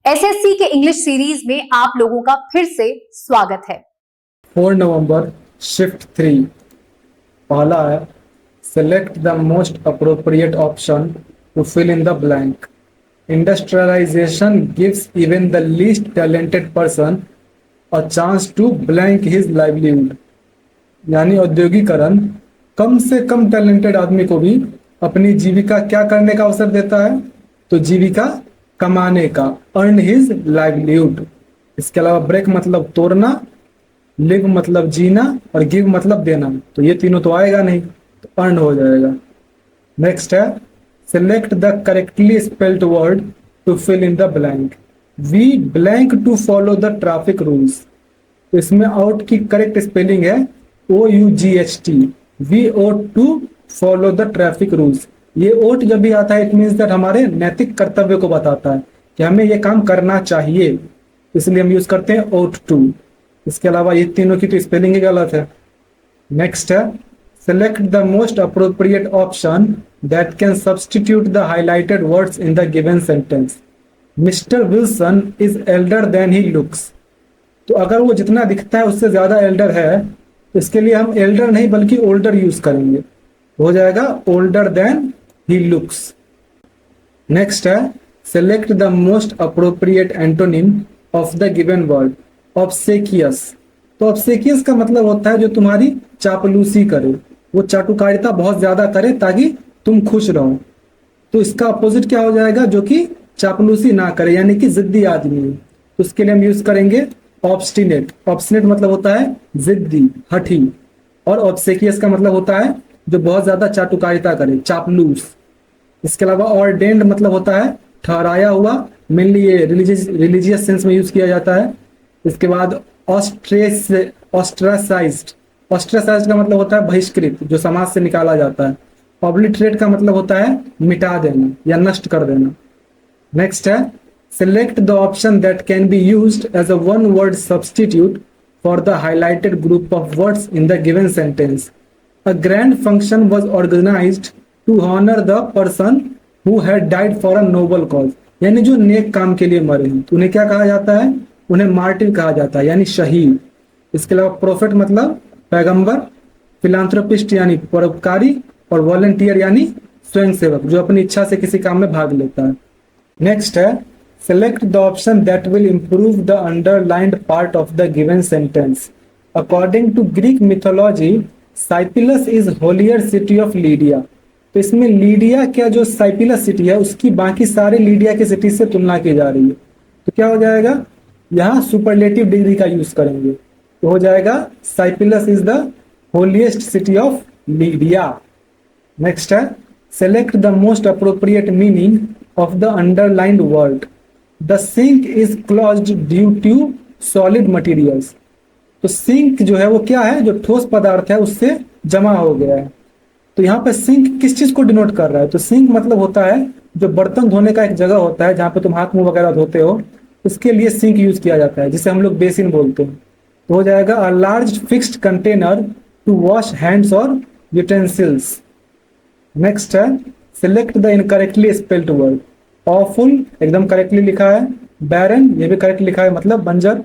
SSC के English series में आप लोगों का फिर से स्वागत है। 4 नवंबर शिफ्ट 3 पहला है select the most appropriate option to fill in the blank. Industrialisation gives even the least talented person a chance to blank his livelihood. यानी औद्योगिकरण कम से कम टैलेंटेड आदमी को भी अपनी जीविका क्या करने का अवसर देता है, तो जीविका कमाने का, अर्न हिज लाइवलीहुड। इसके अलावा ब्रेक मतलब तोड़ना, लिव मतलब जीना और गिव मतलब देना, तो ये तीनों तो आएगा नहीं, तो अर्न हो जाएगा। नेक्स्ट है select the correctly spelled word to fill in the blank. We blank to follow the traffic rules. तो इसमें आउट की करेक्ट स्पेलिंग है OUGHT। We ought to follow the traffic rules. ये ओट जब भी आता है इट मीन्स दैट हमारे नैतिक कर्तव्य को बताता है कि हमें ये काम करना चाहिए, इसलिए हम यूज करते हैं ओट टू। इसके अलावा ये तीनों की तो स्पेलिंग ही गलत है। नेक्स्ट है select the most appropriate option that can substitute the highlighted words in the given sentence. Mister Wilson is elder than he looks. तो अगर वो जितना दिखता है उससे ज्यादा एल्डर है, तो इसके लिए हम एल्डर नहीं बल्कि ओल्डर यूज करेंगे, हो जाएगा older than he looks. Next है select the most appropriate antonym of the given word. Obsequious. तो ऑब्सेकियस का मतलब होता है जो तुम्हारी चापलूसी करे, वो चाटुकारिता बहुत ज्यादा करे ताकि तुम खुश रहो। तो इसका अपोजिट क्या हो जाएगा, जो कि चापलूसी ना करे, यानी कि जिद्दी आदमी है, तो उसके लिए हम यूज करेंगे ऑब्स्टिनेट। ऑब्स्टिनेट मतलब होता है जिद्दी, हठी, और ऑब्सेकियस का मतलब होता है जो बहुत ज्यादा चाटुकारिता करे, चापलूस। इसके अलावा ऑर्डेन्ड मतलब होता है ठहराया हुआ, मेनली ये रिलीजियस सेंस में यूज किया जाता है। इसके बाद ऑस्ट्रासाइज्ड। ऑस्ट्रासाइज्ड का मतलब होता है बहिष्कृत, जो समाज से निकाला जाता है। ऑब्लिटरेट का मतलब होता है मिटा देना या नष्ट कर देना। नेक्स्ट है select the option that can be used as a one word substitute for the highlighted group of words in the given sentence. A grand function was organized to honor the person who had died for a noble cause. यानी जो नेक काम के लिए मरे हैं, तो उन्हें क्या कहा जाता है, उन्हें मार्टिर कहा जाता है, यानी शहीद। इसके अलावा प्रोफेट मतलब पैगंबर, फिलांथ्रोपिस्ट यानी परोपकारी, और वॉलंटियर यानी स्वयंसेवक जो अपनी इच्छा से किसी काम में भाग लेता है। नेक्स्ट है select the option that will improve the underlined part of the given sentence. According to Greek mythology, Scypillus is holier city of Lydia. तो इसमें लीडिया क्या जो साइपिलस सिटी है उसकी बाकी सारे लीडिया की सिटी से तुलना की जा रही है, तो क्या हो जाएगा, यहाँ सुपरलेटिव डिग्री का यूज करेंगे, तो हो जाएगा Sipylus is the holiest city of Lydia. Next है select the most appropriate meaning of the underlined word. The sink is closed due to solid materials. तो सिंक जो है वो क्या है, जो ठोस पदार्थ है उससे जमा हो गया है। तो यहाँ पे सिंक किस चीज को डिनोट कर रहा है, तो सिंक मतलब होता है जो बर्तन धोने का एक जगह होता है जहाँ पे तुम हाथ मुंह वगैरह धोते हो, उसके लिए सिंक यूज किया जाता है, जिसे हम लोग बेसिन बोलते हैं। तो हो जाएगा a large fixed container to wash hands और यूटेंसिल्स। नेक्स्ट है select the incorrectly spelled word. Awful एकदम करेक्टली लिखा है, बैरन ये भी करेक्ट लिखा है मतलब बंजर।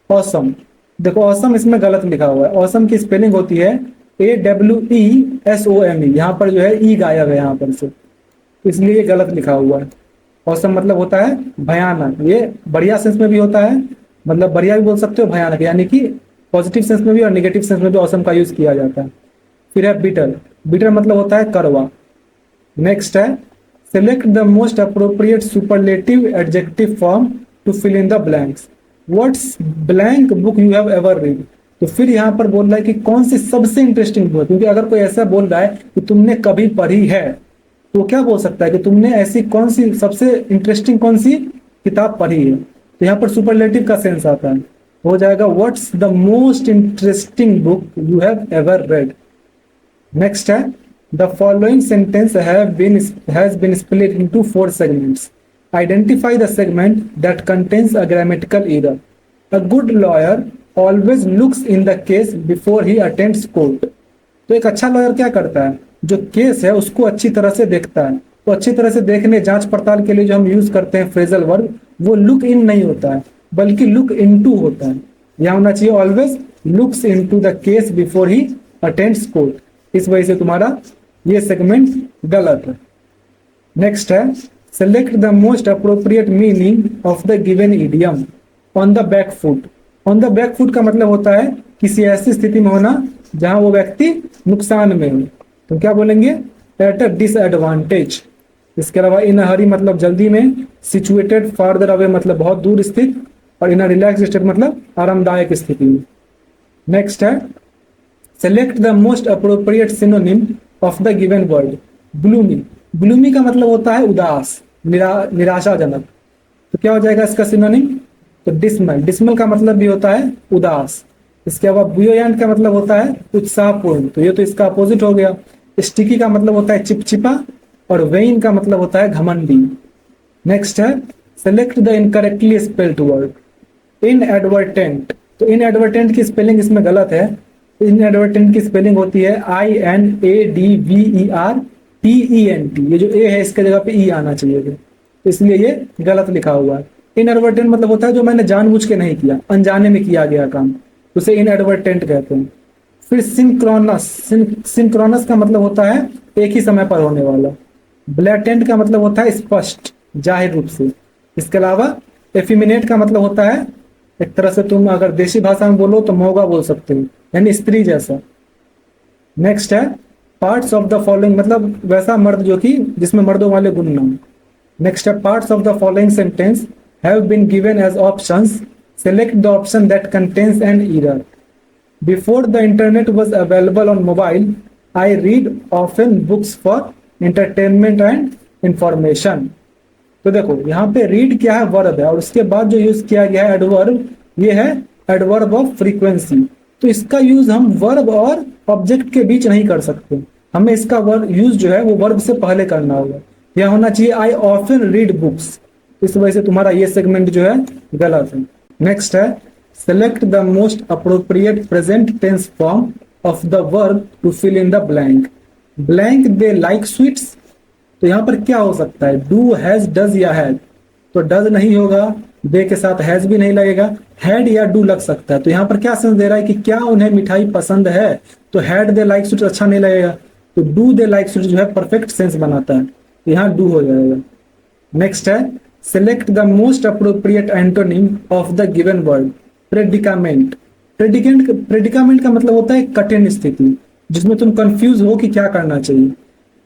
ऑसम, देखो ऑसम इसमें गलत लिखा हुआ है, ऑसम की स्पेलिंग होती है AWESOME, यहाँ पर जो है ई गायब है यहाँ पर से, इसलिए ये गलत लिखा हुआ है। ऑसम मतलब होता है भयानक, ये बढ़िया सेंस में भी होता है, मतलब बढ़िया भी बोल सकते हो, भयानक यानी कि पॉजिटिव सेंस में भी और निगेटिव सेंस में भी ऑसम का यूज किया जाता है। फिर है बिटर। बिटर मतलब होता है कड़वा। नेक्स्ट है select the most appropriate superlative adjective form to fill in the blanks. What's blank book you have ever read? तो फिर यहाँ पर बोल रहा है कि कौन सी सबसे इंटरेस्टिंग बुक, क्योंकि अगर कोई ऐसा बोल रहा है कि तुमने कभी पढ़ी है, तो क्या बोल सकता है कि तुमने ऐसी कौन सी सबसे इंटरेस्टिंग कौन सी किताब पढ़ी है, तो यहाँ पर सुपरलेटिव का सेंस आता है, हो जाएगा what's the most interesting book you have ever read. Next है The following sentence has been split into 4 segments. Identify the segment that contains a grammatical error. A good lawyer always looks in the case before he attends court. तो एक अच्छा lawyer क्या करता है, जो case है उसको अच्छी तरह से देखता है। तो अच्छी तरह से देखने, जांच पड़ताल के लिए जो हम यूज करते हैं फ्रेजल वर्ब, वो लुक इन नहीं होता है बल्कि लुक इनटू होता है। यह होना चाहिए always looks into the case before he attends court. इस वजह से तुम्हारा ये सेगमेंट गलत है। नेक्स्ट है select the most appropriate meaning of the given idiom on the back foot. On the back foot का मतलब होता है किसी ऐसी स्थिति में होना जहां वो व्यक्ति नुकसान में हो, तो क्या बोलेंगे एट अ डिसएडवांटेज। इसके अलावा इन हरी मतलब जल्दी में, सिचुएटेड फार्दर अवे मतलब बहुत दूर स्थित, और इन रिलैक्स स्टेट मतलब आरामदायक स्थिति में। नेक्स्ट है select the most appropriate synonym of the given word. Gloomy. Gloomy का मतलब होता है उदास, निराशाजनक। तो क्या हो जाएगा इसका सिनोनिम? तो डिसमल। डिसमल का मतलब भी होता है उदास। इसके अलावा बुयोयंट का मतलब होता है उत्साहपूर्ण, तो ये तो इसका अपोजिट हो गया। स्टिकी का मतलब होता है चिपचिपा, और वेइन का मतलब होता है घमंडी। नेक्स्ट है select the incorrectly spelled word. Inadvertent. तो इनएडवर्टेंट की स्पेलिंग इसमें गलत है। इनएडवर्टेंट की स्पेलिंग होती है INADVERTENT। ये जो ए है इसके जगह पे ई आना चाहिए था, तो इसलिए ये गलत लिखा हुआ है। इनएडवर्टेंट मतलब होता है जो मैंने जानबूझ के नहीं किया, अनजाने में किया गया काम, उसे इनएडवर्टेंट कहते हैं। फिर सिंक्रोनस। सिंक्रोनस का मतलब होता है एक ही समय पर होने वाला। ब्लैटेंट का मतलब होता है स्पष्ट, जाहिर रूप से। इसके अलावा एफिमिनेट का मतलब होता है, एक तरह से तुम अगर देशी भाषा में बोलो तो मौगा बोल सकते हो, यानी स्त्री जैसा। नेक्स्ट है पार्ट्स ऑफ द फॉलोइंग, मतलब वैसा मर्द जो कि जिसमें मर्दों वाले गुण ना हो। नेक्स्ट है parts of the following sentence have been given as options, select the option that contains an error. Before the internet was available on mobile, I read often books for entertainment and information। तो देखो यहाँ पे read क्या है, verb है, और उसके बाद जो यूज किया गया है एडवर्ब, ये है एडवर्ब ऑफ फ्रीक्वेंसी। तो इसका यूज हम वर्ब और ऑब्जेक्ट के बीच नहीं कर सकते, हमें इसका वर्ब यूज जो है वो वर्ब से पहले करना होगा। यह होना चाहिए आई ऑफन रीड बुक्स। इस वजह से तुम्हारा ये सेगमेंट जो है गलत है। नेक्स्ट है select the most appropriate present tense form of the verb to fill in the blank. Blank they like sweets. तो यहाँ पर क्या हो सकता है, डू, हैज, डज या हैड। तो डज नहीं होगा, दे के साथ हैज भी नहीं लगेगा, हैड या डू लग सकता है। तो यहाँ पर क्या सेंस दे रहा है कि क्या उन्हें मिठाई पसंद है, तो हैड दे लाइक स्वीट्स अच्छा नहीं लगेगा। तो डू दे लाइक स्वीट्स जो है परफेक्ट सेंस बनाता है, तो यहाँ डू हो जाएगा। नेक्स्ट है select the most appropriate antonym of the given word. Predicament. Predicament का मतलब होता है कठिन स्थिति, जिसमें तुम कंफ्यूज हो कि क्या करना चाहिए।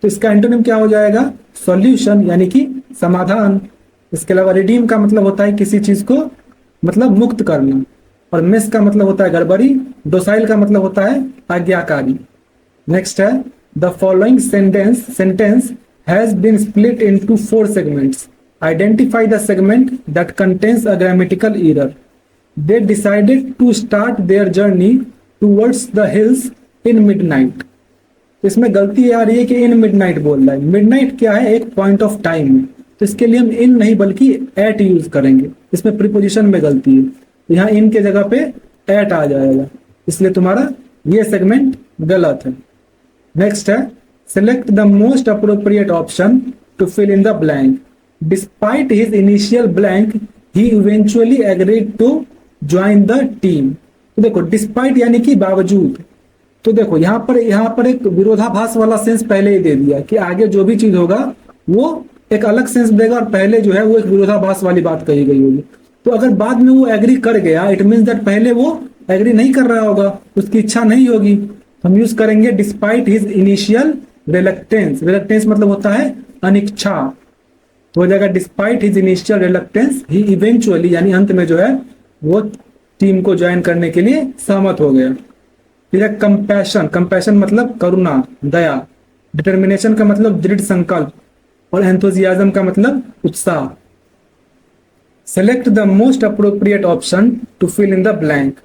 तो इसका एंटोनिम क्या हो जाएगा, सॉल्यूशन, यानी कि समाधान। इसके अलावा रिडीम का मतलब होता है किसी चीज को मतलब मुक्त करना, और मिस का मतलब होता है गड़बड़ी। डोसाइल का मतलब होता है आज्ञाकारी। नेक्स्ट है the following sentence has been split into 4 segments. Identify the segment that contains a grammatical error. They decided to start their journey towards the hills in midnight। इसमें गलती आ रही है कि in midnight बोल रहा है। midnight क्या है, एक पॉइंट ऑफ टाइम है, तो इसके लिए हम in नहीं बल्कि at यूज करेंगे। इसमें प्रीपोजिशन में गलती है, तो यहाँ in के जगह पे at आ जाएगा, इसलिए तुम्हारा ये सेगमेंट गलत है। नेक्स्ट है select the most appropriate option to fill in the blank. Despite his initial blank he eventually agreed to join the team. तो देखो डिस्पाइट यानी कि बावजूद। तो देखो यहाँ पर एक विरोधाभास वाला सेंस पहले ही दे दिया कि आगे जो भी चीज होगा वो एक अलग सेंस देगा, और पहले जो है वो एक विरोधाभास वाली बात कही गई होगी। तो अगर बाद में वो एग्री कर गया, इट मीन्स दैट पहले वो एग्री नहीं कर रहा होगा, उसकी इच्छा नहीं होगी। हम यूज करेंगे despite his initial reluctance. Reluctance मतलब होता है अनिच्छा, तो हो जाएगा डिस्पाइट हिज इनिशियल रिलक्टेंस ही इवेंचुअली, यानी अंत में जो है वो टीम को ज्वाइन करने के लिए सहमत हो गया। फिर कंपैशन। कंपैशन मतलब करुणा, दया। डिटर्मिनेशन का मतलब दृढ़ संकल्प, और एंथुजियाज्म का मतलब उत्साह। Select the most appropriate option to fill in the blank.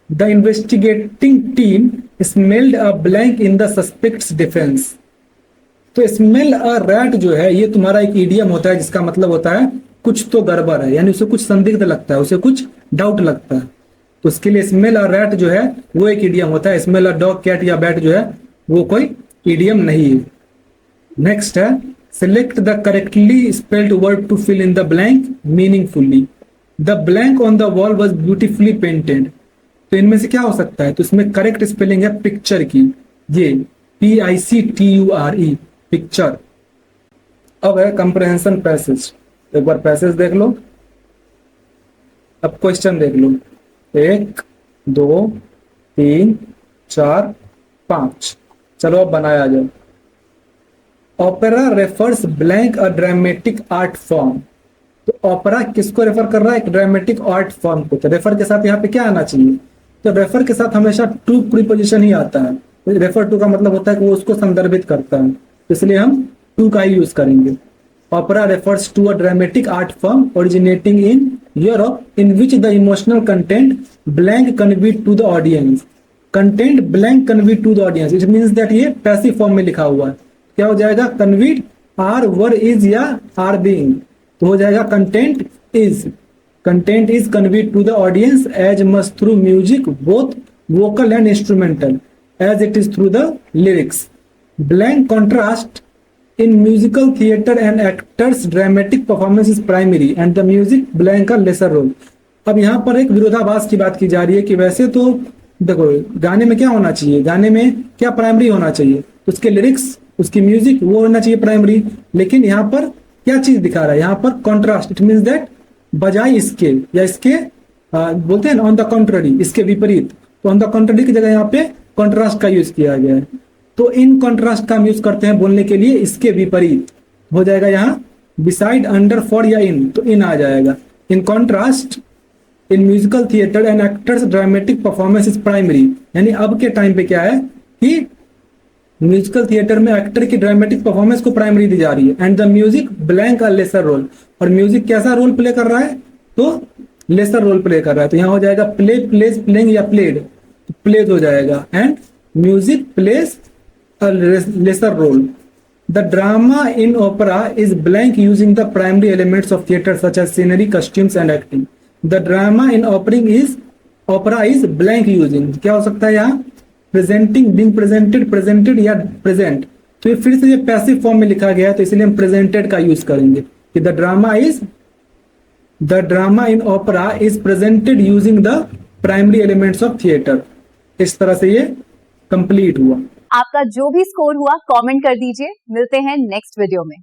The investigating team smelled a blank in the suspect's defence. तो स्मेल अ रैट जो है ये तुम्हारा एक इडियम होता है, जिसका मतलब होता है कुछ तो गड़बड़ है, यानी उसे कुछ संदिग्ध लगता है, उसे कुछ डाउट लगता है। तो उसके लिए स्मेल अ रैट जो है वो एक इडियम होता है। स्मेल अ डॉग, कैट या बैट जो है वो कोई इडियम नहीं है। नेक्स्ट है Select the correctly spelled word to fill in the blank meaningfully. The blank on the wall was beautifully painted. तो इनमें से क्या हो सकता है? तो इसमें करेक्ट स्पेलिंग है पिक्चर की, ये PICTURE, पिक्चर। अब है कंप्रहेंशन पैसेज। एक बार पैसेज देख लो, अब क्वेश्चन देख लो। 1 2 3 4 5, चलो अब बनाया जाए। ओपेरा रेफर्स ब्लैंक अ ड्रामेटिक आर्ट फॉर्म। तो ओपेरा किसको रेफर कर रहा है? एक ड्रामेटिक आर्ट फॉर्म को। तो रेफर के साथ यहाँ पे क्या आना चाहिए? तो रेफर के साथ हमेशा टू प्रीपोजिशन ही आता है। रेफर टू का मतलब होता है कि वो उसको संदर्भित करता है, इसलिए हम टू का ही यूज करेंगे। Opera refers to a dramatic art form originating in Europe in which the emotional content blank conveyed to the audience. Content blank conveyed to the audience, it means that ये passive form में लिखा हुआ है। क्या हो जाएगा? Conveyed are were is या are being, तो हो जाएगा content is. Content is conveyed to the audience as much through music both vocal and instrumental as it is through the lyrics. Blank contrast in musical theater and actors dramatic performance is primary and the music blank a lesser role। अब यहाँ पर एक विरोधाभास की बात की जा रही है कि वैसे तो देखो गाने में क्या होना चाहिए? गाने में क्या प्राइमरी होना चाहिए? उसके लिरिक्स, उसकी म्यूजिक वो होना चाहिए प्राइमरी, लेकिन यहाँ पर क्या चीज दिखा रहा है? यहाँ पर कॉन्ट्रास्ट, इट मीन्स दैट बजाय इसके या इसके बोलते हैं ऑन द कॉन्ट्ररी, इसके विपरीत। तो ऑन द कॉन्ट्ररी की जगह यहाँ पे कॉन्ट्रास्ट का यूज किया गया है। तो इन कॉन्ट्रास्ट का हम यूज करते हैं बोलने के लिए इसके विपरीत। हो जाएगा यहाँ बिसाइड, अंडर, फॉर या इन, तो इन आ जाएगा। In contrast in musical theatre and actor's dramatic performance is primary, यानी अब के टाइम पे क्या है कि म्यूजिकल थिएटर में एक्टर की ड्रामेटिक परफॉर्मेंस को प्राइमरी दी जा रही है and the music blank a lesser role. और म्यूजिक कैसा रोल प्ले कर रहा है? तो लेसर रोल प्ले कर रहा है। तो यहाँ हो जाएगा प्ले, प्लेस, प्लेइंग या प्लेड, तो प्लेज हो जाएगा and music place a lesser role. The drama in opera is blank using the primary elements of theatre such as scenery, costumes and acting. The drama in opera is blank using, क्या हो सकता है यहाँ? Presenting, being presented, presented या present। तो ये फिर से ये पैसिव फॉर्म में लिखा गया है, तो इसलिए हम presented का यूज करेंगे कि the drama in opera is presented using the primary elements of theatre। इस तरह से ये कंप्लीट हुआ। आपका जो भी स्कोर हुआ कमेंट कर दीजिए। मिलते हैं नेक्स्ट वीडियो में।